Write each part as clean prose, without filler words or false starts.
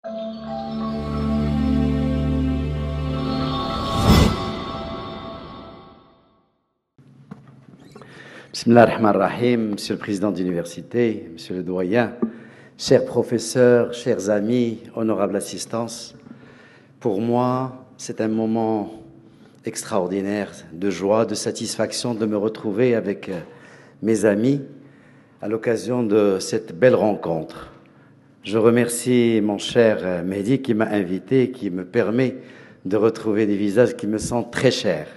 Bismillah ar-Rahman ar-Rahim, Monsieur le Président d'Université, Monsieur le Doyen, chers professeurs, chers amis, honorable assistance, pour moi, c'est un moment extraordinaire de joie, de satisfaction de me retrouver avec mes amis à l'occasion de cette belle rencontre. Je remercie mon cher Mehdi qui m'a invité, qui me permet de retrouver des visages qui me sont très chers.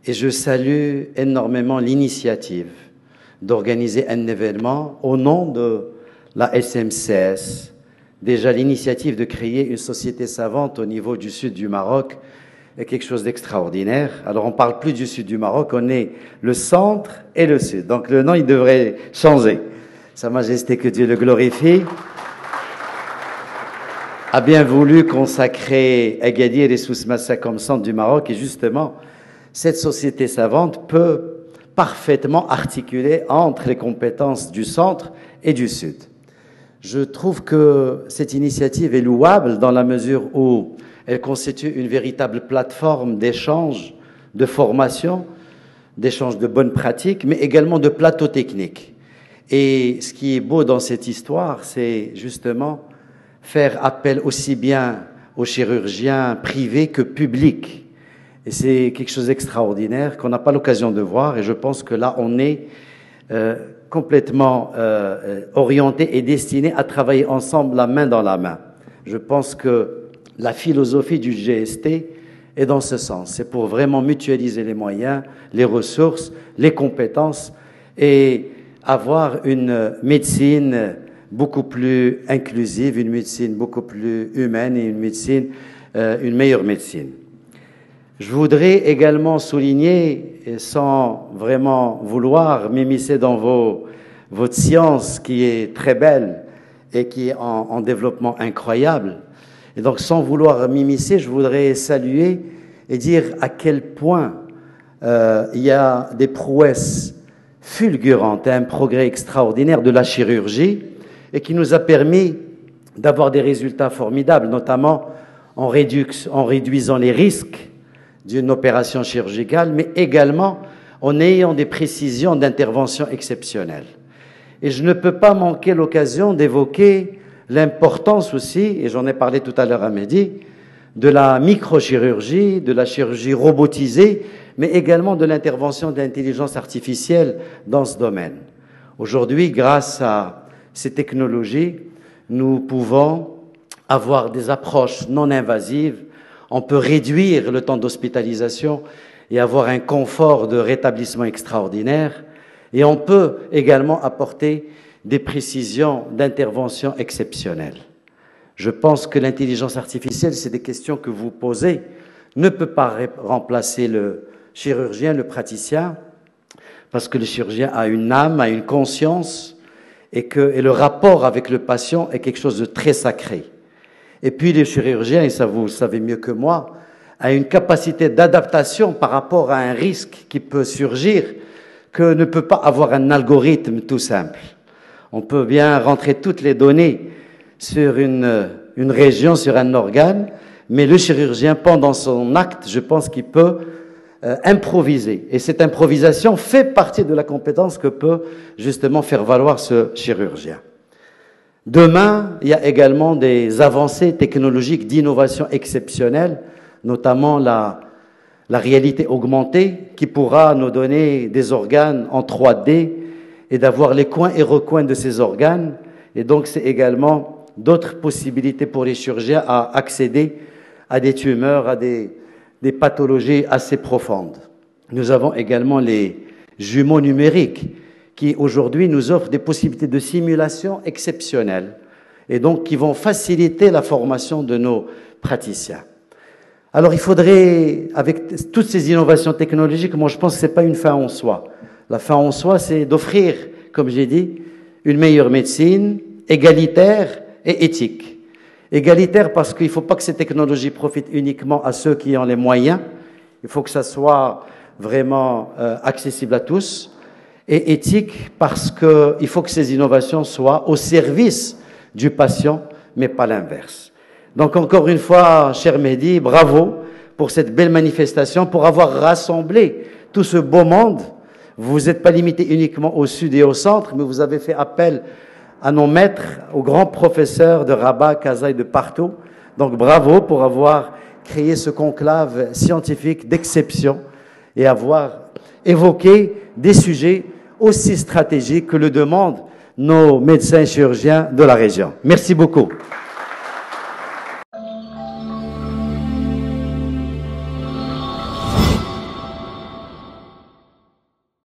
Et je salue énormément l'initiative d'organiser un événement au nom de la SMCS. Déjà, l'initiative de créer une société savante au niveau du sud du Maroc est quelque chose d'extraordinaire. Alors, on ne parle plus du sud du Maroc, on est le centre et le sud. Donc, le nom, il devrait changer. Sa Majesté, que Dieu le glorifie, a bien voulu consacrer Agadir et Souss-Massa comme centre du Maroc. Et justement, cette société savante peut parfaitement articuler entre les compétences du centre et du sud. Je trouve que cette initiative est louable dans la mesure où elle constitue une véritable plateforme d'échange, de formation, d'échange de bonnes pratiques, mais également de plateaux techniques. Et ce qui est beau dans cette histoire, c'est justement faire appel aussi bien aux chirurgiens privés que publics. Et c'est quelque chose d'extraordinaire qu'on n'a pas l'occasion de voir. Et je pense que là, on est complètement orienté et destiné à travailler ensemble la main dans la main. Je pense que la philosophie du GST est dans ce sens. C'est pour vraiment mutualiser les moyens, les ressources, les compétences et avoir une médecine beaucoup plus inclusive, une médecine beaucoup plus humaine et une meilleure médecine. Je voudrais également souligner, sans vraiment vouloir m'immiscer dans votre science qui est très belle et qui est en développement incroyable, et donc sans vouloir m'immiscer, je voudrais saluer et dire à quel point il y a des prouesses fulgurantes, un progrès extraordinaire de la chirurgie et qui nous a permis d'avoir des résultats formidables, notamment en réduisant les risques d'une opération chirurgicale, mais également en ayant des précisions d'intervention exceptionnelles. Et je ne peux pas manquer l'occasion d'évoquer l'importance aussi, et j'en ai parlé tout à l'heure à Mehdi, de la microchirurgie, de la chirurgie robotisée, mais également de l'intervention de l'intelligence artificielle dans ce domaine. Aujourd'hui, grâce à ces technologies, nous pouvons avoir des approches non invasives. On peut réduire le temps d'hospitalisation et avoir un confort de rétablissement extraordinaire. Et on peut également apporter des précisions d'intervention exceptionnelles. Je pense que l'intelligence artificielle, c'est des questions que vous posez, ne peut pas remplacer le chirurgien, le praticien, parce que le chirurgien a une âme, a une conscience, et le rapport avec le patient est quelque chose de très sacré. Et puis les chirurgiens, et ça vous le savez mieux que moi, a une capacité d'adaptation par rapport à un risque qui peut surgir que ne peut pas avoir un algorithme tout simple. On peut bien rentrer toutes les données sur une région, sur un organe, mais le chirurgien, pendant son acte, je pense qu'il peut improviser. Et cette improvisation fait partie de la compétence que peut justement faire valoir ce chirurgien. Demain, il y a également des avancées technologiques d'innovation exceptionnelles, notamment la réalité augmentée qui pourra nous donner des organes en 3D et d'avoir les coins et recoins de ces organes. Et donc, c'est également d'autres possibilités pour les chirurgiens à accéder à des tumeurs, à des pathologies assez profondes. Nous avons également les jumeaux numériques qui aujourd'hui nous offrent des possibilités de simulation exceptionnelles et donc qui vont faciliter la formation de nos praticiens. Alors il faudrait, avec toutes ces innovations technologiques, moi je pense que ce n'est pas une fin en soi. La fin en soi, c'est d'offrir, comme j'ai dit, une meilleure médecine, égalitaire et éthique. Égalitaire parce qu'il ne faut pas que ces technologies profitent uniquement à ceux qui ont les moyens, il faut que ça soit vraiment accessible à tous. Et éthique parce qu'il faut que ces innovations soient au service du patient, mais pas l'inverse. Donc encore une fois, cher Mehdi, bravo pour cette belle manifestation, pour avoir rassemblé tout ce beau monde. Vous n'êtes pas limité uniquement au sud et au centre, mais vous avez fait appel à nos maîtres, aux grands professeurs de Rabat, Casa et de partout. Donc bravo pour avoir créé ce conclave scientifique d'exception et avoir évoqué des sujets aussi stratégiques que le demandent nos médecins chirurgiens de la région. Merci beaucoup.